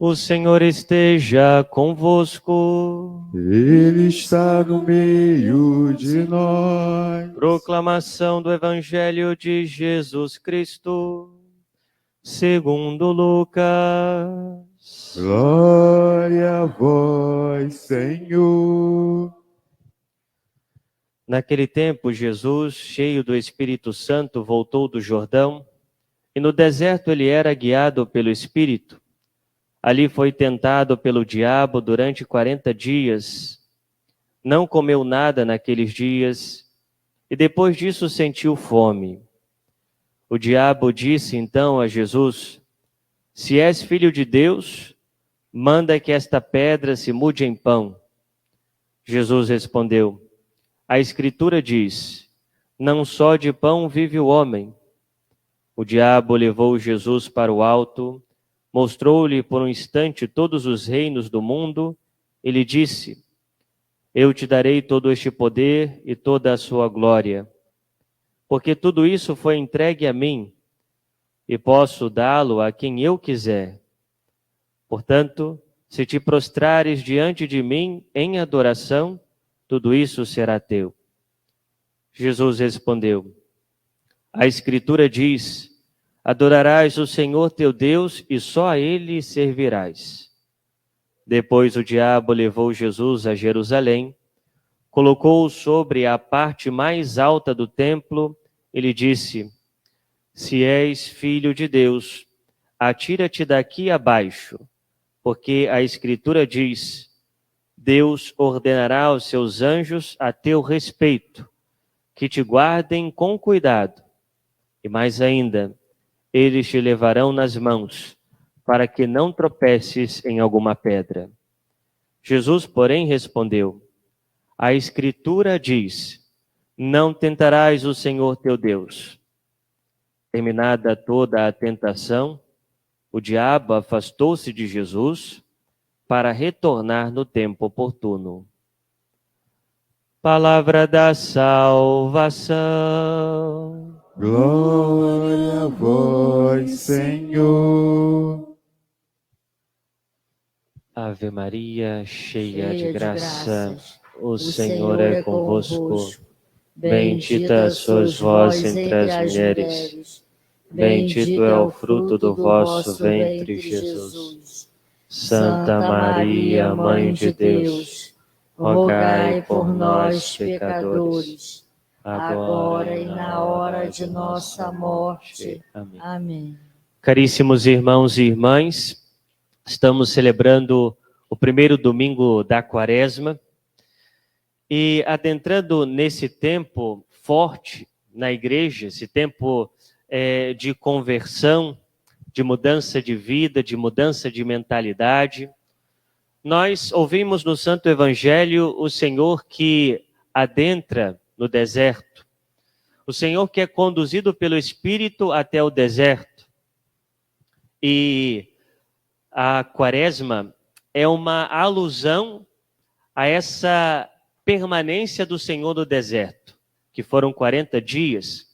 O Senhor esteja convosco. Ele está no meio de nós. Proclamação do Evangelho de Jesus Cristo, segundo Lucas. Glória a vós, Senhor. Naquele tempo, Jesus, cheio do Espírito Santo, voltou do Jordão, e no deserto ele era guiado pelo Espírito. Ali foi tentado pelo diabo durante 40 dias. Não comeu nada naqueles dias, e depois disso sentiu fome. O diabo disse então a Jesus: Se és filho de Deus, manda que esta pedra se mude em pão. Jesus respondeu: A Escritura diz: Não só de pão vive o homem. O diabo levou Jesus para o alto, mostrou-lhe por um instante todos os reinos do mundo e lhe disse: Eu te darei todo este poder e toda a sua glória, porque tudo isso foi entregue a mim, e posso dá-lo a quem eu quiser. Portanto, se te prostrares diante de mim em adoração, tudo isso será teu. Jesus respondeu: A Escritura diz: Adorarás o Senhor teu Deus e só a Ele servirás. Depois o diabo levou Jesus a Jerusalém, colocou-o sobre a parte mais alta do templo e lhe disse: Se és filho de Deus, atira-te daqui abaixo, porque a Escritura diz: Deus ordenará aos seus anjos a teu respeito, que te guardem com cuidado, e mais ainda, eles te levarão nas mãos, para que não tropeces em alguma pedra. Jesus, porém, respondeu: A Escritura diz: Não tentarás o Senhor teu Deus. Terminada toda a tentação, o diabo afastou-se de Jesus para retornar no tempo oportuno. Palavra da salvação. Glória a vós, Senhor. Ave Maria, cheia de graça, o Senhor é convosco. Bendita sois vós entre as mulheres. Bendito é o fruto do vosso ventre, Jesus. Santa Maria, Mãe de Deus, rogai por nós, pecadores, agora e na hora de nossa morte. Amém. Amém. Caríssimos irmãos e irmãs, estamos celebrando o primeiro domingo da Quaresma e adentrando nesse tempo forte na igreja, esse tempo de conversão, de mudança de vida, de mudança de mentalidade. Nós ouvimos no Santo Evangelho o Senhor que adentra no deserto, o Senhor que é conduzido pelo Espírito até o deserto. E a Quaresma é uma alusão a essa permanência do Senhor no deserto, que foram 40 dias.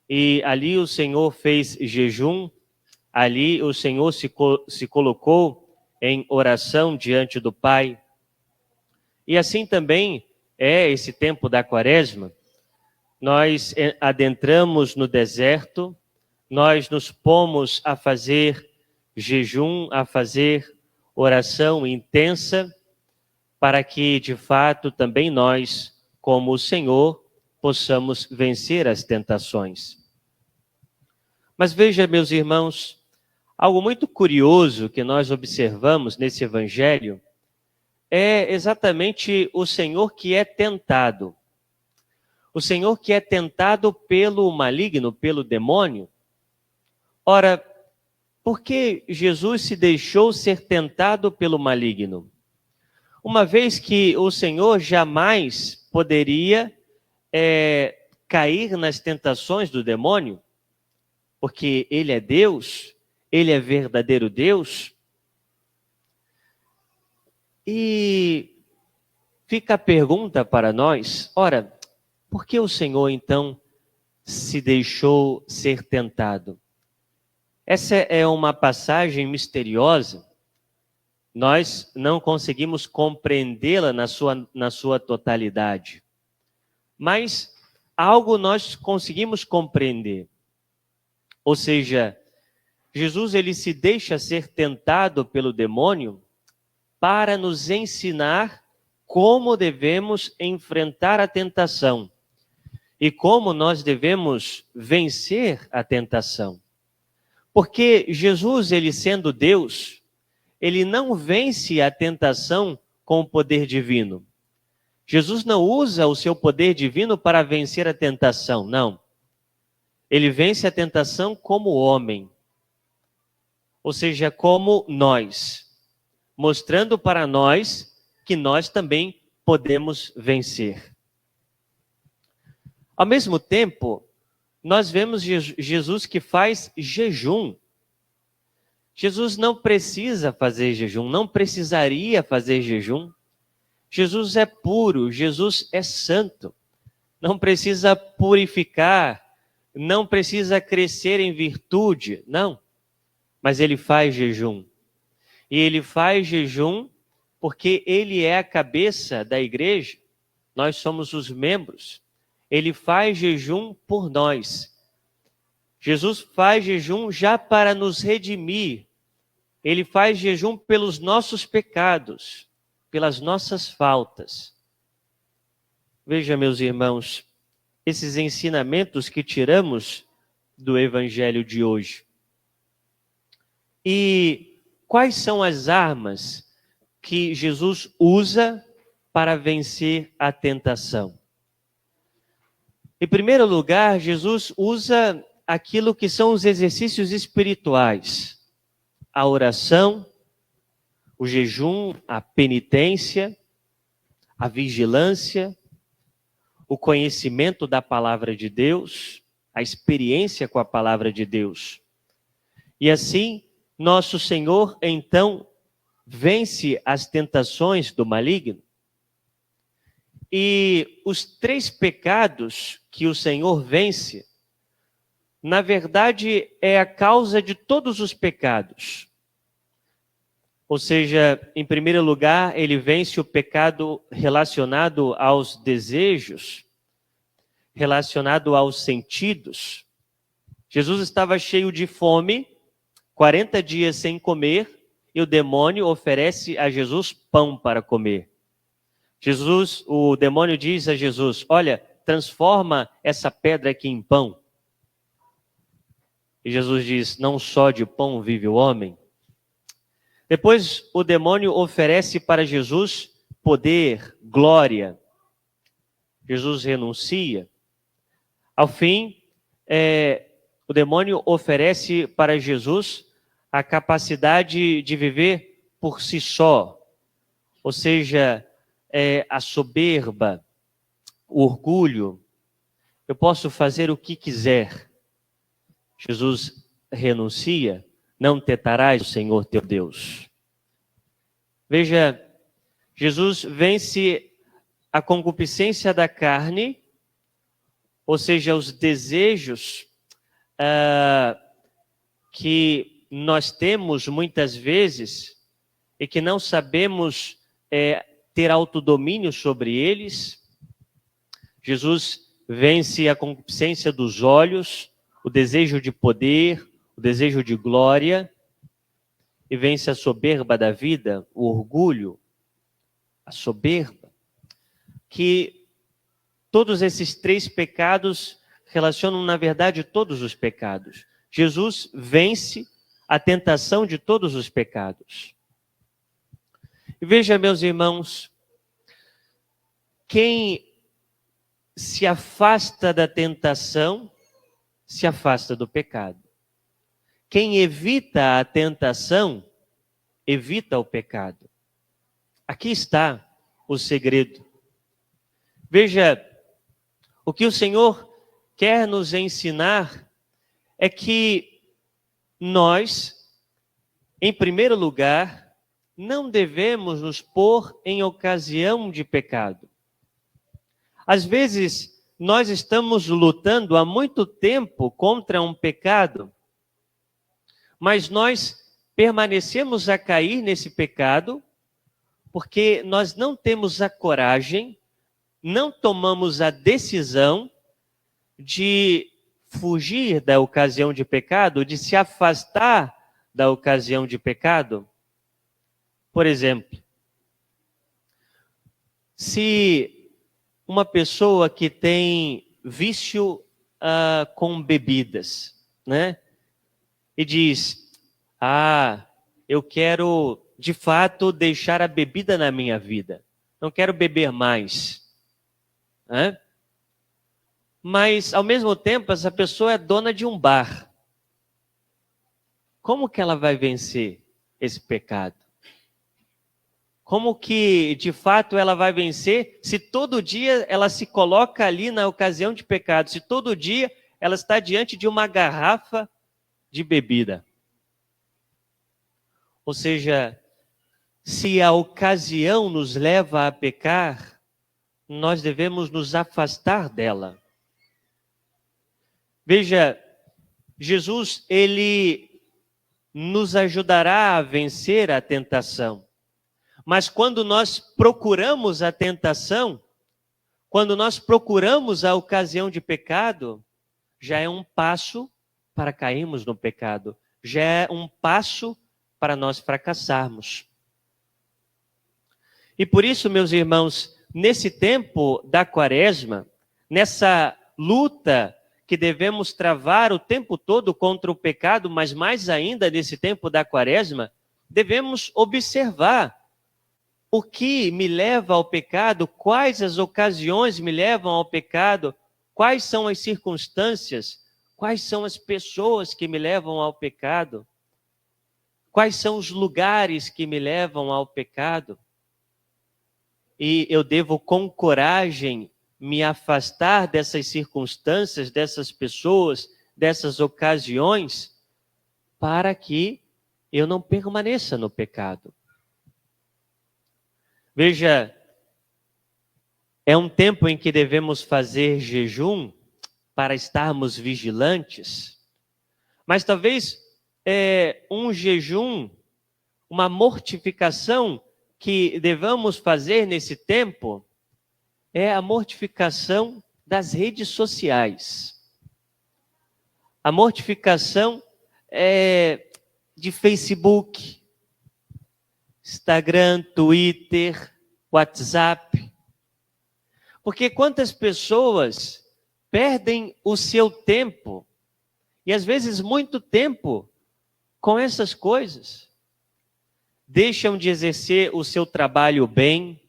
E ali o Senhor fez jejum, ali o Senhor se colocou em oração diante do Pai. E assim também é esse tempo da Quaresma. Nós adentramos no deserto, nós nos pomos a fazer jejum, a fazer oração intensa, para que, de fato, também nós, como o Senhor, possamos vencer as tentações. Mas veja, meus irmãos, algo muito curioso que nós observamos nesse Evangelho é exatamente o Senhor que é tentado. O Senhor que é tentado pelo maligno, pelo demônio. Ora, por que Jesus se deixou ser tentado pelo maligno? Uma vez que o Senhor jamais poderia cair nas tentações do demônio, porque Ele é Deus, Ele é verdadeiro Deus. E fica a pergunta para nós, ora, por que o Senhor então se deixou ser tentado? Essa é uma passagem misteriosa Nós não conseguimos compreendê-la na sua totalidade. Mas algo nós conseguimos compreender. Ou seja, Jesus ele se deixa ser tentado pelo demônio para nos ensinar como devemos enfrentar a tentação e como nós devemos vencer a tentação. Porque Jesus, ele sendo Deus, ele não vence a tentação com o poder divino. Jesus não usa o seu poder divino para vencer a tentação, não. Ele vence a tentação como homem, ou seja, como nós, mostrando para nós que nós também podemos vencer. Ao mesmo tempo, nós vemos Jesus que faz jejum. Jesus não precisa fazer jejum, não precisaria fazer jejum. Jesus é puro, Jesus é santo. Não precisa purificar, não precisa crescer em virtude, não. Mas ele faz jejum. E ele faz jejum porque ele é a cabeça da igreja, nós somos os membros. Ele faz jejum por nós. Jesus faz jejum já para nos redimir. Ele faz jejum pelos nossos pecados, pelas nossas faltas. Veja, meus irmãos, esses ensinamentos que tiramos do evangelho de hoje. E quais são as armas que Jesus usa para vencer a tentação? Em primeiro lugar, Jesus usa aquilo que são os exercícios espirituais. A oração, o jejum, a penitência, a vigilância, o conhecimento da palavra de Deus, a experiência com a palavra de Deus. E assim, nosso Senhor, então, vence as tentações do maligno. E os 3 pecados que o Senhor vence, na verdade, é a causa de todos os pecados. Ou seja, em primeiro lugar, ele vence o pecado relacionado aos desejos, relacionado aos sentidos. Jesus estava cheio de fome, 40 dias sem comer, e o demônio oferece a Jesus pão para comer. O demônio diz a Jesus: olha, transforma essa pedra aqui em pão. E Jesus diz: não só de pão vive o homem. Depois o demônio oferece para Jesus poder, glória. Jesus renuncia. Ao fim, o demônio oferece para Jesus a capacidade de viver por si só. Ou seja, a soberba, o orgulho. Eu posso fazer o que quiser. Jesus renuncia. Não tentarás o Senhor teu Deus. Veja, Jesus vence a concupiscência da carne, ou seja, os desejos que nós temos muitas vezes e que não sabemos ter autodomínio sobre eles. Jesus vence a concupiscência dos olhos, o desejo de poder, o desejo de glória, e vence a soberba da vida, o orgulho, a soberba, que todos esses 3 pecados relacionam, na verdade, todos os pecados. Jesus vence a tentação de todos os pecados. E veja, meus irmãos, quem se afasta da tentação, se afasta do pecado. Quem evita a tentação, evita o pecado. Aqui está o segredo. Veja, o que o Senhor quer nos ensinar é que nós, em primeiro lugar, não devemos nos pôr em ocasião de pecado. Às vezes, nós estamos lutando há muito tempo contra um pecado, mas nós permanecemos a cair nesse pecado porque nós não temos a coragem, não tomamos a decisão de fugir da ocasião de pecado, de se afastar da ocasião de pecado. Por exemplo, se uma pessoa que tem vício com bebidas, né? E diz, eu quero de fato deixar a bebida na minha vida, não quero beber mais, né? Mas ao mesmo tempo essa pessoa é dona de um bar. Como que ela vai vencer esse pecado? Como que de fato ela vai vencer se todo dia ela se coloca ali na ocasião de pecado, se todo dia ela está diante de uma garrafa de bebida? Ou seja, se a ocasião nos leva a pecar, nós devemos nos afastar dela. Veja, Jesus, ele nos ajudará a vencer a tentação. Mas quando nós procuramos a tentação, quando nós procuramos a ocasião de pecado, já é um passo para cairmos no pecado, já é um passo para nós fracassarmos. E por isso, meus irmãos, nesse tempo da Quaresma, nessa luta que devemos travar o tempo todo contra o pecado, mas mais ainda nesse tempo da Quaresma, devemos observar o que me leva ao pecado, quais as ocasiões me levam ao pecado, quais são as circunstâncias, quais são as pessoas que me levam ao pecado, quais são os lugares que me levam ao pecado. E eu devo, com coragem, me afastar dessas circunstâncias, dessas pessoas, dessas ocasiões, para que eu não permaneça no pecado. Veja, é um tempo em que devemos fazer jejum para estarmos vigilantes, mas talvez um jejum, uma mortificação que devamos fazer nesse tempo é a mortificação das redes sociais. A mortificação de Facebook, Instagram, Twitter, WhatsApp. Porque quantas pessoas perdem o seu tempo, e às vezes muito tempo, com essas coisas. Deixam de exercer o seu trabalho bem,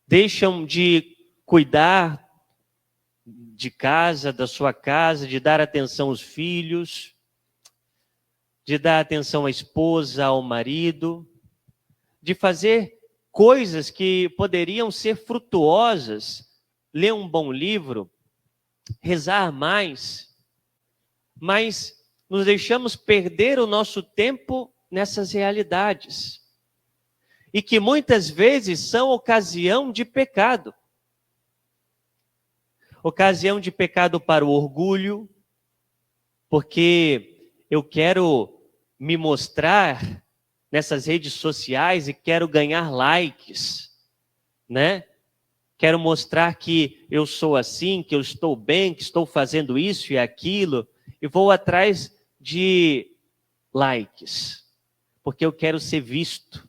deixam de cuidar de casa, da sua casa, de dar atenção aos filhos, de dar atenção à esposa, ao marido, de fazer coisas que poderiam ser frutuosas, ler um bom livro, rezar mais, mas nos deixamos perder o nosso tempo nessas realidades, e que muitas vezes são ocasião de pecado. Ocasião de pecado para o orgulho, porque eu quero me mostrar nessas redes sociais e quero ganhar likes, né? Quero mostrar que eu sou assim, que eu estou bem, que estou fazendo isso e aquilo, e vou atrás de likes, porque eu quero ser visto,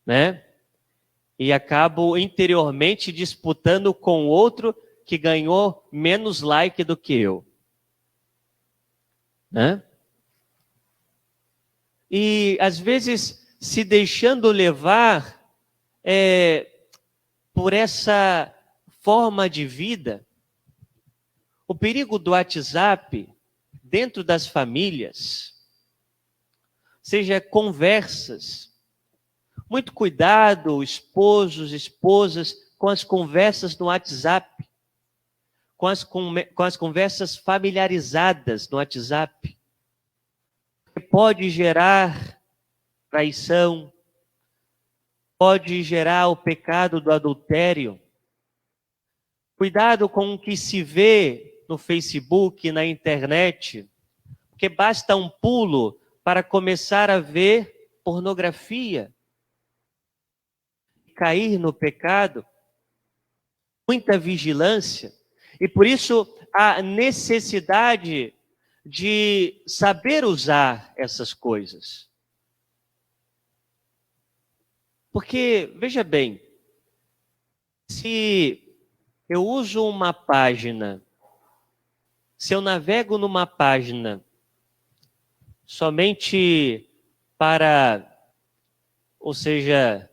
né? E acabo interiormente disputando com o outro que ganhou menos like do que eu, né? E às vezes se deixando levar por essa forma de vida. O perigo do WhatsApp dentro das famílias, seja conversas. Muito cuidado, esposos, esposas, com as conversas no WhatsApp, com as conversas familiarizadas no WhatsApp. Pode gerar traição, pode gerar o pecado do adultério. Cuidado com o que se vê no Facebook, na internet, porque basta um pulo para começar a ver pornografia, cair no pecado, muita vigilância, e por isso a necessidade de saber usar essas coisas. Porque, veja bem, se eu uso uma página, se eu navego numa página somente para, ou seja,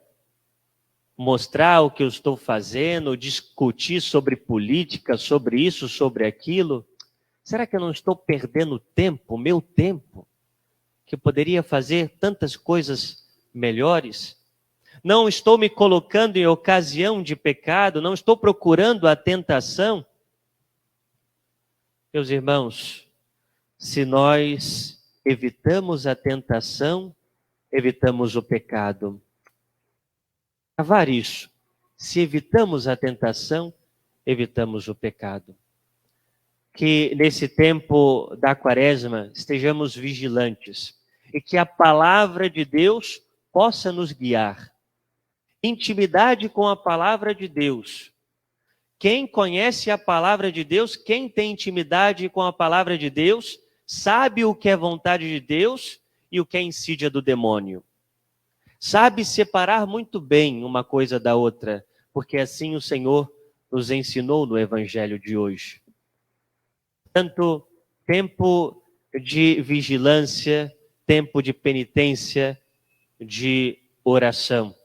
mostrar o que eu estou fazendo, discutir sobre política, sobre isso, sobre aquilo, será que eu não estou perdendo tempo, meu tempo, que eu poderia fazer tantas coisas melhores? Não estou me colocando em ocasião de pecado, não estou procurando a tentação? Meus irmãos, se nós evitamos a tentação, evitamos o pecado. Gravar isso. Se evitamos a tentação, evitamos o pecado. Que nesse tempo da Quaresma estejamos vigilantes e que a palavra de Deus possa nos guiar. Intimidade com a palavra de Deus. Quem conhece a palavra de Deus, quem tem intimidade com a palavra de Deus, sabe o que é vontade de Deus e o que é insídia do demônio. Sabe separar muito bem uma coisa da outra, porque assim o Senhor nos ensinou no Evangelho de hoje. Portanto, tempo de vigilância, tempo de penitência, de oração.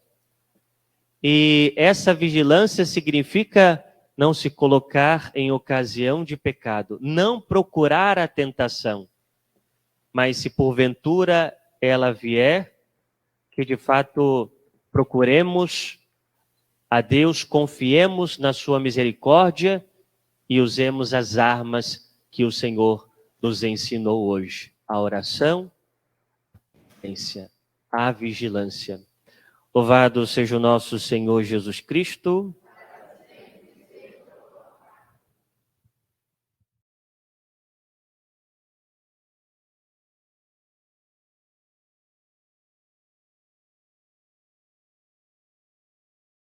E essa vigilância significa não se colocar em ocasião de pecado, não procurar a tentação, mas se porventura ela vier, que de fato procuremos a Deus, confiemos na sua misericórdia e usemos as armas que o Senhor nos ensinou hoje: a oração, a vigilância. Louvado seja o nosso Senhor Jesus Cristo.